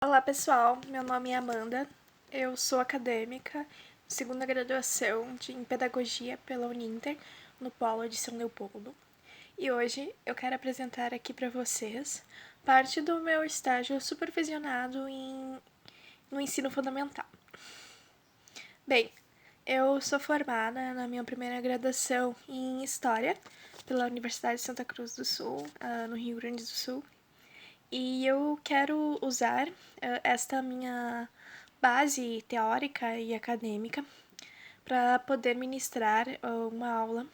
Olá pessoal, meu nome é Amanda, eu sou acadêmica, segunda graduação em Pedagogia pela Uninter, no Polo de São Leopoldo. E hoje eu quero apresentar aqui para vocês parte do meu estágio supervisionado no ensino fundamental. Bem, eu sou formada na minha primeira graduação em História pela Universidade de Santa Cruz do Sul, no Rio Grande do Sul. E eu quero usar esta minha base teórica e acadêmica para poder ministrar uma aula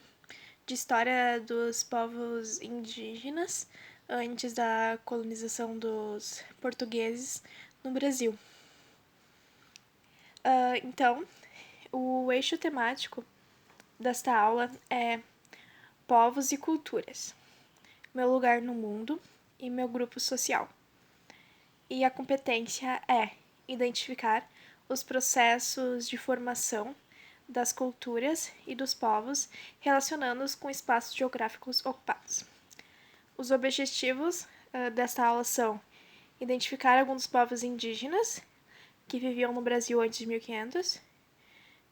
de história dos povos indígenas antes da colonização dos portugueses no Brasil. Então, o eixo temático desta aula é povos e culturas, meu lugar no mundo e meu grupo social. E a competência é identificar os processos de formação das culturas e dos povos relacionando-os com espaços geográficos ocupados. Os objetivos desta aula são identificar alguns povos indígenas que viviam no Brasil antes de 1500,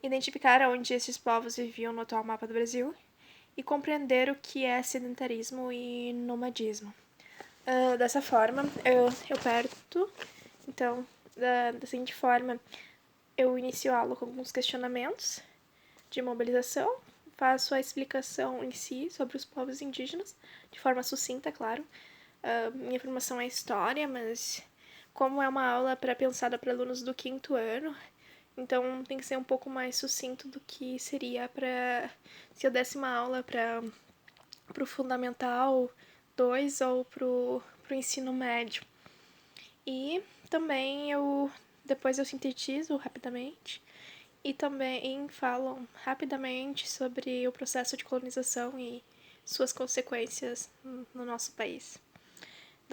identificar onde esses povos viviam no atual mapa do Brasil e compreender o que é sedentarismo e nomadismo. Dessa forma, eu parto, então, da seguinte forma, eu inicio a aula com alguns questionamentos de mobilização, faço a explicação em si sobre os povos indígenas, de forma sucinta, claro. Minha formação é história, mas como é uma aula pensada para alunos do 5º ano, então tem que ser um pouco mais sucinto do que seria se eu desse uma aula para o Fundamental 2 ou pro ensino médio. E também depois eu sintetizo rapidamente e também falo rapidamente sobre o processo de colonização e suas consequências no nosso país.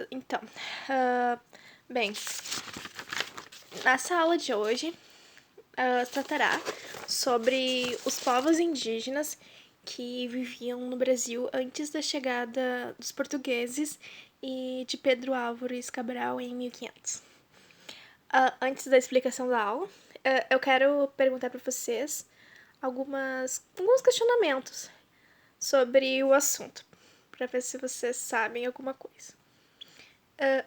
Então, bem, nessa aula de hoje tratará sobre os povos indígenas que viviam no Brasil antes da chegada dos portugueses e de Pedro Álvares Cabral em 1500. Antes da explicação da aula, eu quero perguntar para vocês alguns questionamentos sobre o assunto, para ver se vocês sabem alguma coisa.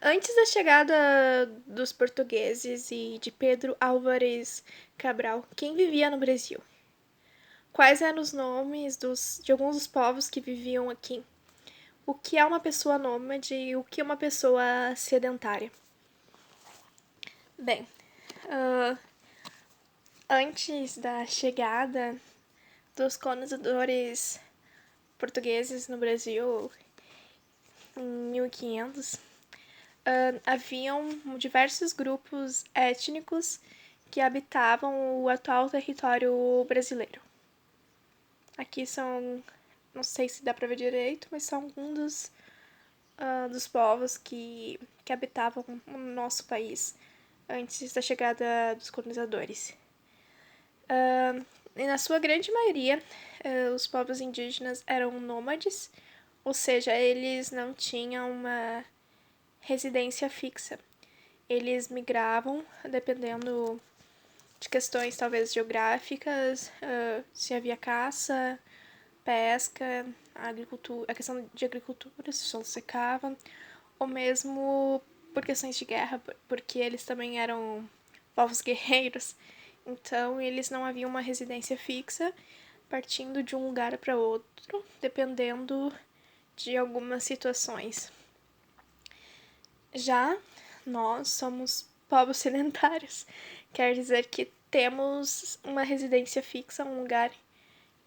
Antes da chegada dos portugueses e de Pedro Álvares Cabral, quem vivia no Brasil? Quais eram os nomes de alguns dos povos que viviam aqui? O que é uma pessoa nômade e o que é uma pessoa sedentária? Bem, antes da chegada dos colonizadores portugueses no Brasil, em 1500, haviam diversos grupos étnicos que habitavam o atual território brasileiro. Aqui são, não sei se dá para ver direito, mas são alguns dos povos que habitavam o nosso país antes da chegada dos colonizadores. E na sua grande maioria, os povos indígenas eram nômades, ou seja, eles não tinham uma residência fixa. Eles migravam dependendo de questões talvez geográficas, se havia caça, pesca, agricultura, a questão de agricultura, se o solo secava, ou mesmo por questões de guerra, porque eles também eram povos guerreiros, então eles não haviam uma residência fixa, partindo de um lugar para outro, dependendo de algumas situações. Já nós somos povos sedentários, quer dizer que temos uma residência fixa, um lugar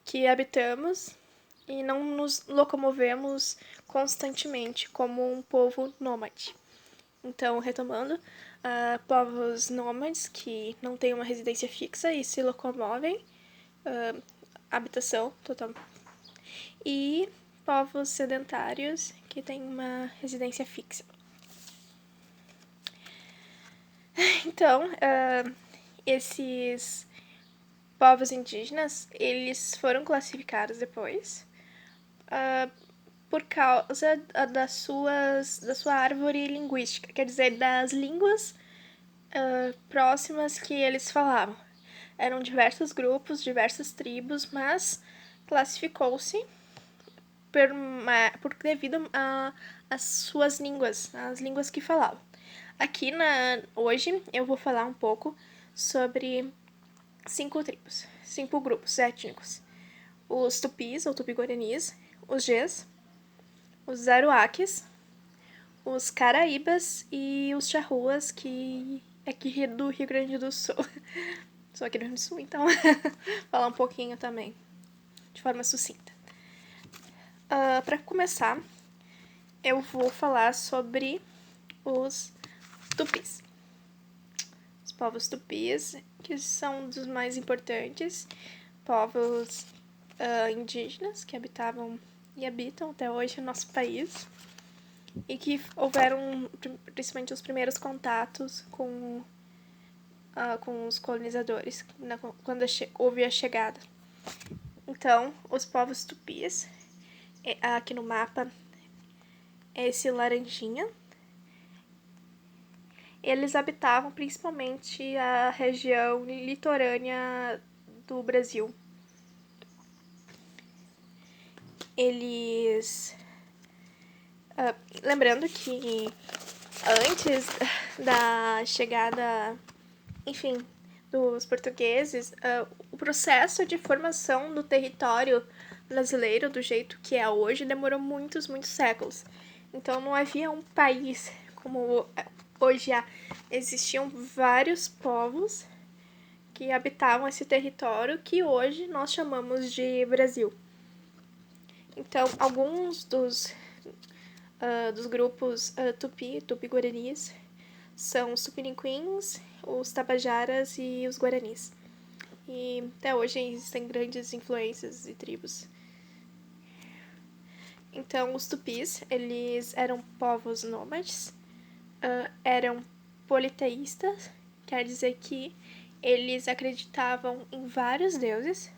que habitamos e não nos locomovemos constantemente como um povo nômade. Então, retomando, povos nômades que não têm uma residência fixa e se locomovem, habitação total, e povos sedentários que têm uma residência fixa. Então, esses povos indígenas, eles foram classificados depois por causa da sua árvore linguística, quer dizer, das línguas próximas que eles falavam. Eram diversos grupos, diversas tribos, mas classificou-se por devido às suas línguas, as línguas que falavam. Aqui hoje eu vou falar um pouco sobre 5 tribos, 5 grupos étnicos. Os Tupis, ou Tupi-Guaranis, os Gês, os Aruaques, os Caraíbas e os Charruas, que é aqui do Rio Grande do Sul. Sou aqui do Rio Grande do Sul, então falar um pouquinho também, de forma sucinta. Para começar, eu vou falar sobre os Tupis. Os povos Tupis, que são um dos mais importantes povos indígenas que habitavam e habitam até hoje no nosso país, e que houveram principalmente os primeiros contatos com os colonizadores quando houve a chegada. Então, os povos tupis, aqui no mapa é esse laranjinha, eles habitavam principalmente a região litorânea do Brasil. Eles... lembrando que antes da chegada, enfim, dos portugueses, o processo de formação do território brasileiro do jeito que é hoje demorou muitos séculos. Então não havia um país como hoje há. Existiam vários povos que habitavam esse território que hoje nós chamamos de Brasil. Então, alguns dos grupos Tupi-Guaranis, são os Tupiniquins, os Tabajaras e os Guaranis. E até hoje existem grandes influências e tribos. Então, os Tupis, eles eram povos nômades, eram politeístas, quer dizer que eles acreditavam em vários deuses.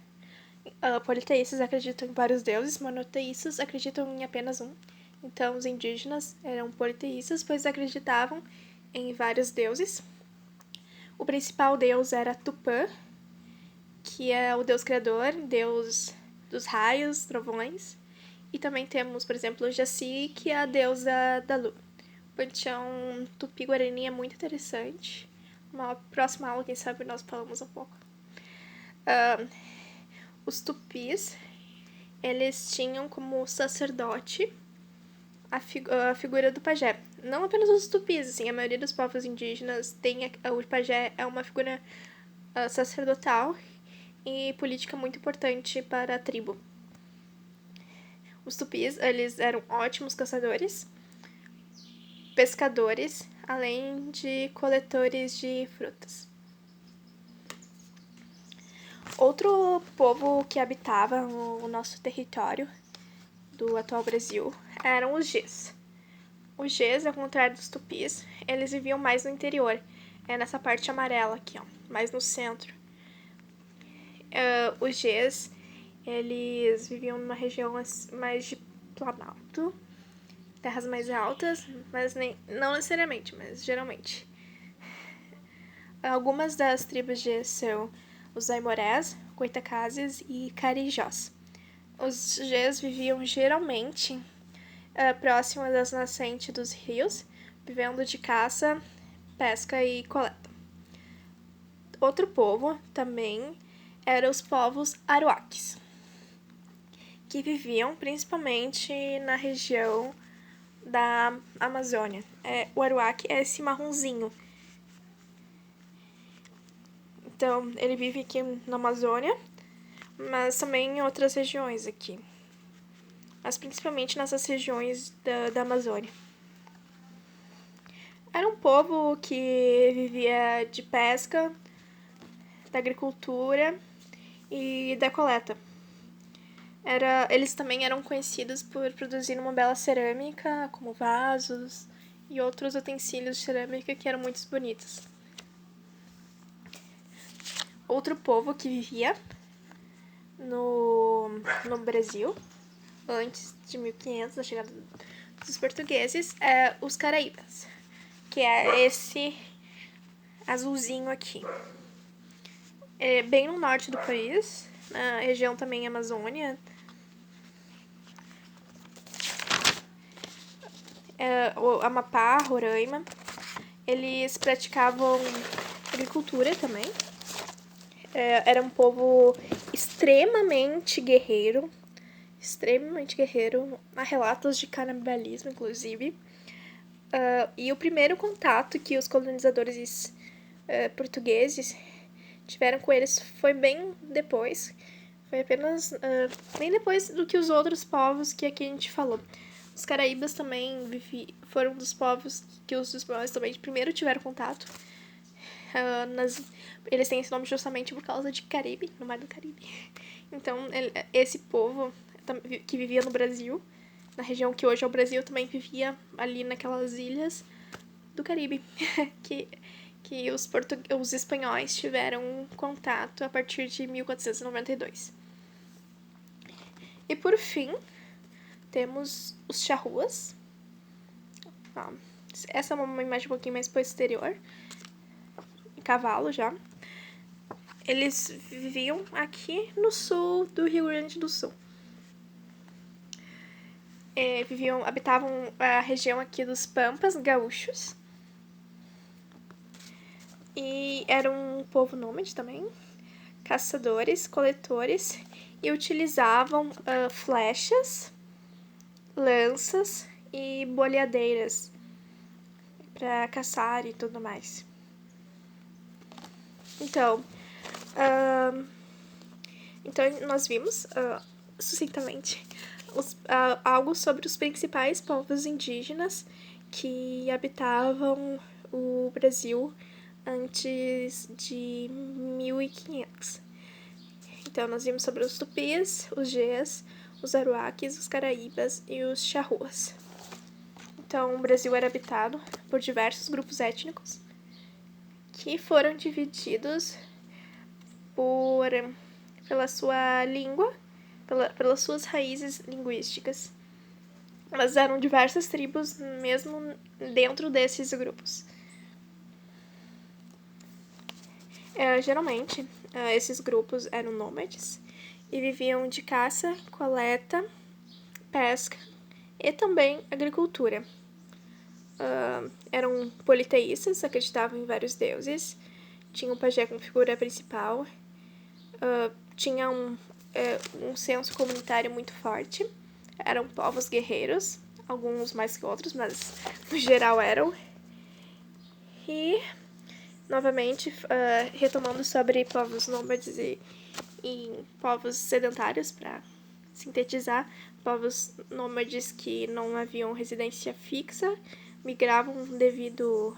Politeístas acreditam em vários deuses, monoteístas acreditam em apenas um. Então, os indígenas eram politeístas, pois acreditavam em vários deuses. O principal deus era Tupã, que é o deus criador, deus dos raios, trovões. E também temos, por exemplo, o Jaci, que é a deusa da lua. O panteão Tupi-Guarani é muito interessante. Uma próxima aula, quem sabe, nós falamos um pouco. Os Tupis, eles tinham como sacerdote a figura do pajé. Não apenas os Tupis, assim, a maioria dos povos indígenas tem o pajé é uma figura sacerdotal e política muito importante para a tribo. Os Tupis, eles eram ótimos caçadores, pescadores, além de coletores de frutas. Outro povo que habitava o nosso território do atual Brasil eram os Gês. Os Gês, ao contrário dos Tupis, eles viviam mais no interior, nessa parte amarela aqui, ó, mais no centro. Os Gês, eles viviam numa região mais de planalto, terras mais altas, mas não necessariamente, mas geralmente. Algumas das tribos Gês são os Aimorés, Goitacazes e Carijós. Os Gês viviam geralmente próximas das nascentes dos rios, vivendo de caça, pesca e coleta. Outro povo também eram os povos Aruaques, que viviam principalmente na região da Amazônia. O Aruaque é esse marronzinho. Então, ele vive aqui na Amazônia, mas também em outras regiões aqui. Mas principalmente nessas regiões da Amazônia. Era um povo que vivia de pesca, da agricultura e da coleta. Eles também eram conhecidos por produzir uma bela cerâmica, como vasos e outros utensílios de cerâmica que eram muito bonitos. Outro povo que vivia no Brasil, antes de 1500, da chegada dos portugueses, é os Caraíbas, que é azulzinho aqui. É bem no norte do país, na região também Amazônia. O Amapá, Roraima. Eles praticavam agricultura também. Era um povo extremamente guerreiro. Há relatos de canibalismo, inclusive. E o primeiro contato que os colonizadores portugueses tiveram com eles foi bem depois. Foi apenas bem depois do que os outros povos que aqui a gente falou. Os caraíbas também foram dos povos que os espanhóis também primeiro tiveram contato. Eles têm esse nome justamente por causa de Caribe, no Mar do Caribe. Então, esse povo que vivia no Brasil, na região que hoje é o Brasil, também vivia ali naquelas ilhas do Caribe, que os espanhóis tiveram contato a partir de 1492. E por fim, temos os charruas. Essa é uma imagem um pouquinho mais posterior. Em cavalo já. Eles viviam aqui no sul do Rio Grande do Sul. Habitavam a região aqui dos Pampas gaúchos. E eram um povo nômade também. Caçadores, coletores. E utilizavam flechas, lanças e boleadeiras para caçar e tudo mais. Então nós vimos sucintamente algo sobre os principais povos indígenas que habitavam o Brasil antes de 1500. Então, nós vimos sobre os tupis, os gés, os aruaques, os caraíbas e os charruas. Então, o Brasil era habitado por diversos grupos étnicos que foram divididos pela sua língua, pelas suas raízes linguísticas. Elas eram diversas tribos mesmo dentro desses grupos. Geralmente, esses grupos eram nômades e viviam de caça, coleta, pesca e também agricultura. Eram politeístas, acreditavam em vários deuses, tinham o pajé como figura principal, tinha um senso comunitário muito forte, eram povos guerreiros, alguns mais que outros, mas no geral eram. E, novamente, retomando sobre povos nômades e povos sedentários, para sintetizar, povos nômades que não haviam residência fixa, migravam devido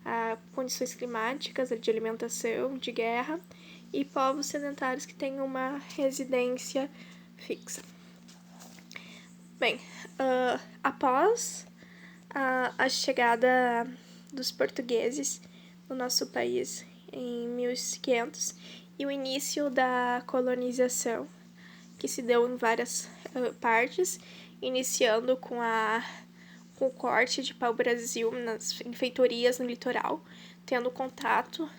a condições climáticas, de alimentação, de guerra, e povos sedentários que têm uma residência fixa. Bem, após a chegada dos portugueses no nosso país em 1500 e o início da colonização, que se deu em várias partes, iniciando com o corte de pau-brasil em feitorias no litoral, tendo contato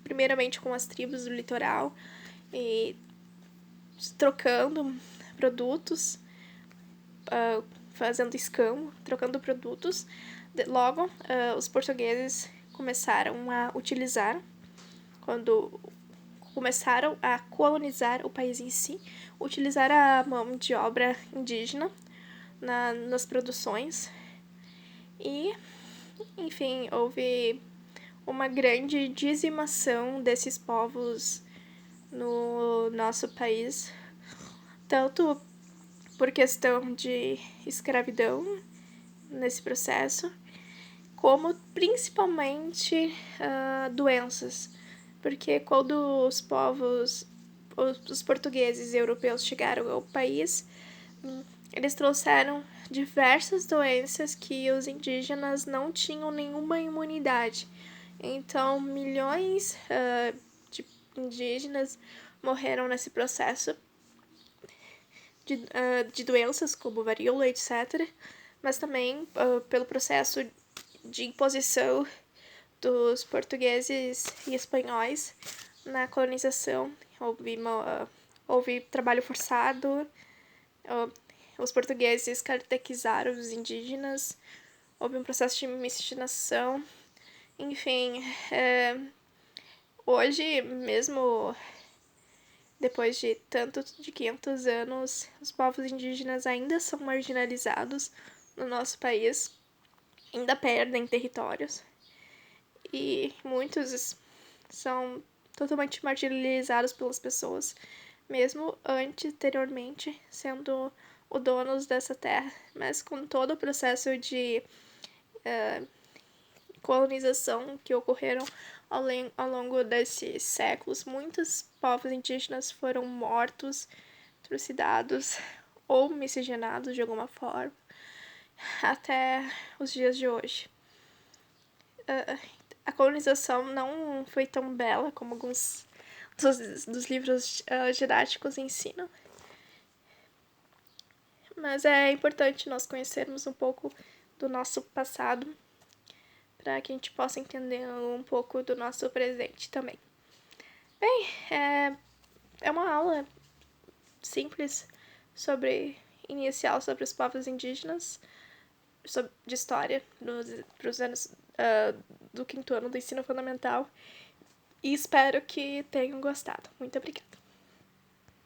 primeiramente com as tribos do litoral e trocando produtos, fazendo escambo, trocando produtos. Logo, os portugueses começaram a utilizar, quando começaram a colonizar o país em si, utilizar a mão de obra indígena nas produções. E, enfim, houve uma grande dizimação desses povos no nosso país, tanto por questão de escravidão nesse processo, como principalmente doenças, porque quando os portugueses e europeus chegaram ao país, eles trouxeram diversas doenças que os indígenas não tinham nenhuma imunidade. Então, milhões de indígenas morreram nesse processo de doenças como varíola, etc., mas também pelo processo de imposição dos portugueses e espanhóis na colonização. Houve trabalho forçado, os portugueses catequizaram os indígenas, houve um processo de miscigenação, enfim, hoje mesmo, depois de tanto de 500 anos, os povos indígenas ainda são marginalizados no nosso país, ainda perdem territórios e muitos são totalmente marginalizados pelas pessoas, mesmo anteriormente sendo o donos dessa terra, mas com todo o processo de colonização que ocorreram ao longo desses séculos, muitos povos indígenas foram mortos, trucidados ou miscigenados de alguma forma, até os dias de hoje. A colonização não foi tão bela como alguns dos livros didáticos ensinam, mas é importante nós conhecermos um pouco do nosso passado para que a gente possa entender um pouco do nosso presente também. Bem, é uma aula simples inicial sobre os povos indígenas, de história para os anos do 5º ano do ensino fundamental, e espero que tenham gostado. Muito obrigada.